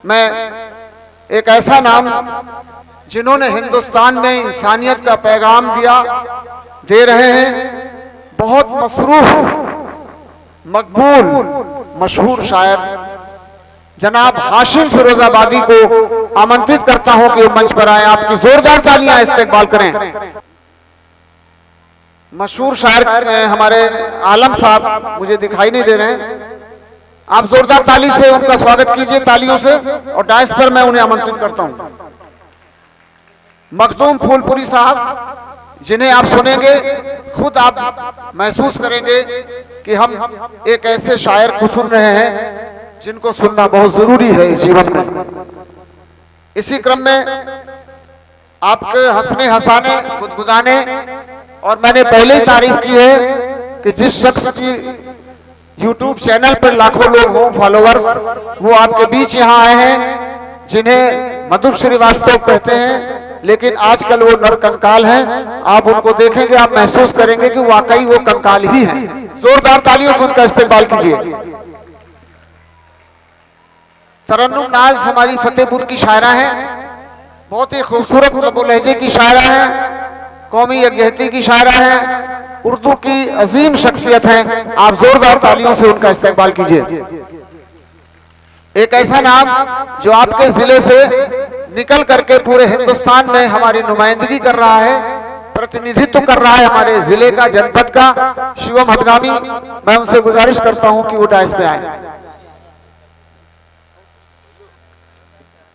मैं एक ऐसा नाम जिन्होंने हिंदुस्तान में इंसानियत का पैगाम दिया दे रहे हैं, बहुत मसरूफ मकबूल मशहूर शायर जनाब हाशिम फिरोजाबादी को आमंत्रित करता हूं कि वो मंच पर आए। आपकी जोरदार तालियां इस्तेकबाल करें। मशहूर शायर हमारे आलम साहब मुझे दिखाई नहीं दे रहे हैं, आप जोरदार ताली से उनका स्वागत कीजिए, तालियों से। और डायस पर मैं उन्हें आमंत्रित करता हूं मखदूम फूलपुरी साहब, जिन्हें आप सुनेंगे खुद आप महसूस करेंगे कि हम एक ऐसे शायर को सुन रहे हैं जिनको सुनना बहुत जरूरी है इस जीवन में। इसी क्रम में आपके हंसने हंसाने गुदगुदाने, और मैंने पहले ही तारीफ की है कि जिस शख्स की YouTube चैनल पर लाखों लोग हों फॉलोवर्स, वो आपके बीच यहाँ आए हैं, जिन्हें मधु श्रीवास्तव कहते हैं, लेकिन आजकल वो नरकंकाल हैं। आप उनको देखेंगे, आप महसूस करेंगे कि वाकई वो कंकाल ही हैं। जोरदार तालियों से उनका इस्तेमाल कीजिए। तरन्नुम नाज हमारी फतेहपुर की शायरा है, बहुत ही खूबसूरत लबो लहजे की शायरा है, कौमी यकजहती की शायरा है, उर्दू की अजीम शख्सियत है। आप जोरदार तालियों से उनका इस्तेमाल कीजिए। एक ऐसा नाम जो आपके जिले से निकल करके पूरे हिंदुस्तान में हमारी नुमाइंदगी कर रहा है, प्रतिनिधित्व कर रहा है हमारे जिले का, जनपद का, शिवम हदगामी। मैं उनसे गुजारिश करता हूं कि वो डायस पे आए।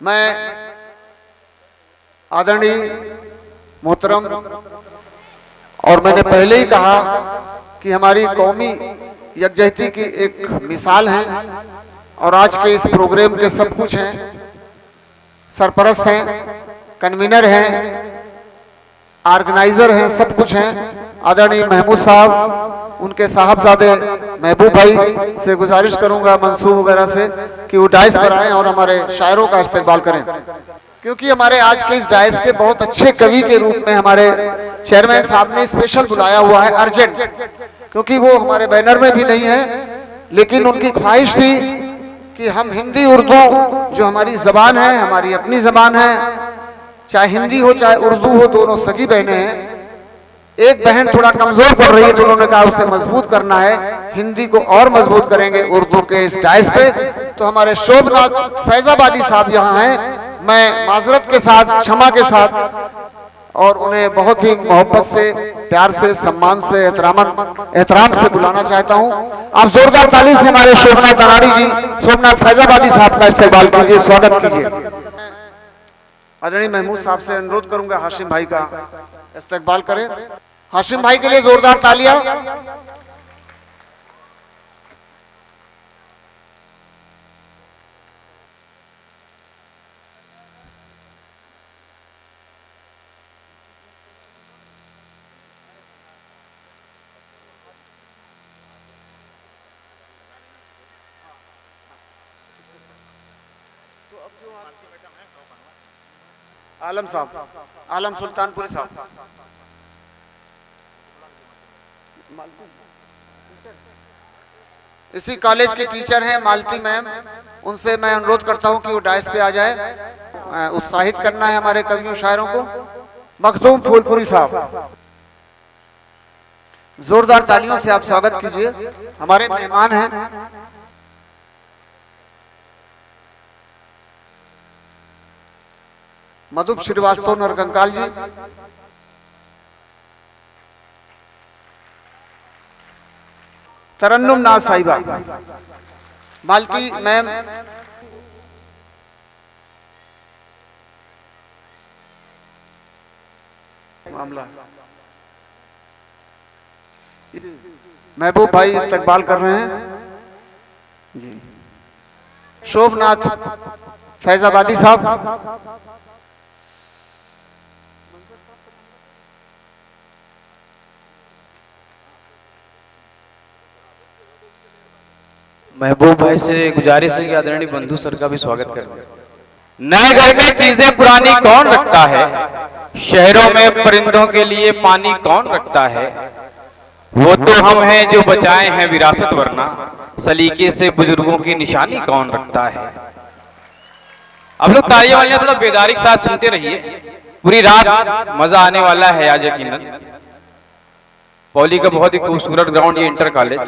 मैं आदरणीय मोहतरम, और मैंने पहले ही कहा कि हमारी कौमी यकजहती की एक मिसाल है, और आज के इस प्रोग्राम के सब कुछ हैं, सरपरस्त हैं, कन्वीनर हैं, ऑर्गेनाइजर हैं, सब कुछ हैं। आदरणीय महमूद साहब, उनके साहबजादे महबूब भाई से गुजारिश करूंगा मंसूब वगैरह से कि वो डायस पर आए और हमारे शायरों का इस्तेमाल करें, क्योंकि हमारे आज के इस डायस के बहुत अच्छे कवि के रूप में हमारे चेयरमैन साहब ने स्पेशल बुलाया हुआ है, अर्जेंट, क्योंकि वो हमारे बैनर में भी नहीं है, लेकिन उनकी ख्वाहिश थी कि हम हिंदी उर्दू जो हमारी जबान है, हमारी अपनी जबान है, चाहे हिंदी हो चाहे उर्दू हो, दोनों सगी बहनें हैं। एक बहन थोड़ा कमजोर पड़ रही है तो उन्होंने कहा उसे मजबूत करना है, हिंदी को और मजबूत करेंगे उर्दू के इस डायस पे। तो हमारे शोभनाथ फैजाबादी साहब यहाँ हैं, मैं माजरत के साथ, क्षमा के साथ, और उन्हें बहुत ही मोहब्बत से, प्यार से, सम्मान से, एहतराम से बुलाना चाहता हूं। आप जोरदार ताली से हमारे शोभनाथ अनाड़ी जी, शोभनाथ फैजाबादी साहब का इस्तेमाल कीजिए, स्वागत कीजिए। आदरणीय महमूद साहब से अनुरोध करूंगा हाशिम भाई का इस्तेमाल करें। हाशिम भाई के लिए जोरदार तालियां। आलम साहब, आलम सुल्तानपुरी साहब, इसी कॉलेज के टीचर हैं मालती मैम, उनसे मैं अनुरोध करता हूं कि वो डायस पे आ जाए। उत्साहित करना है हमारे कवियों शायरों को। मखदूम फूलपुरी साहब, जोरदार तालियों से आप स्वागत कीजिए, हमारे मेहमान हैं। मधु श्रीवास्तव नरकंकाल जी, तरन्नुम नाज साहिबा, मालती मैम, मामला महबूब भाई इस्तकबाल कर रहे हैं जी। शोभनाथ फैजाबादी साहब, महबूब भाई से गुजारिश है कि आदरणीय बंधु सर का भी स्वागत करें। नए घर में चीजें पुरानी कौन रखता है, शहरों में परिंदों के लिए पानी कौन रखता है, वो तो हम हैं जो बचाए हैं विरासत, वरना सलीके से बुजुर्गों की निशानी कौन रखता है। अब लोग तालियां वालियां थोड़ा बेदारी के साथ सुनते रहिए, पूरी रात मजा आने वाला है आज यकीनन। पौली का बहुत ही खूबसूरत ग्राउंड ये इंटर कॉलेज।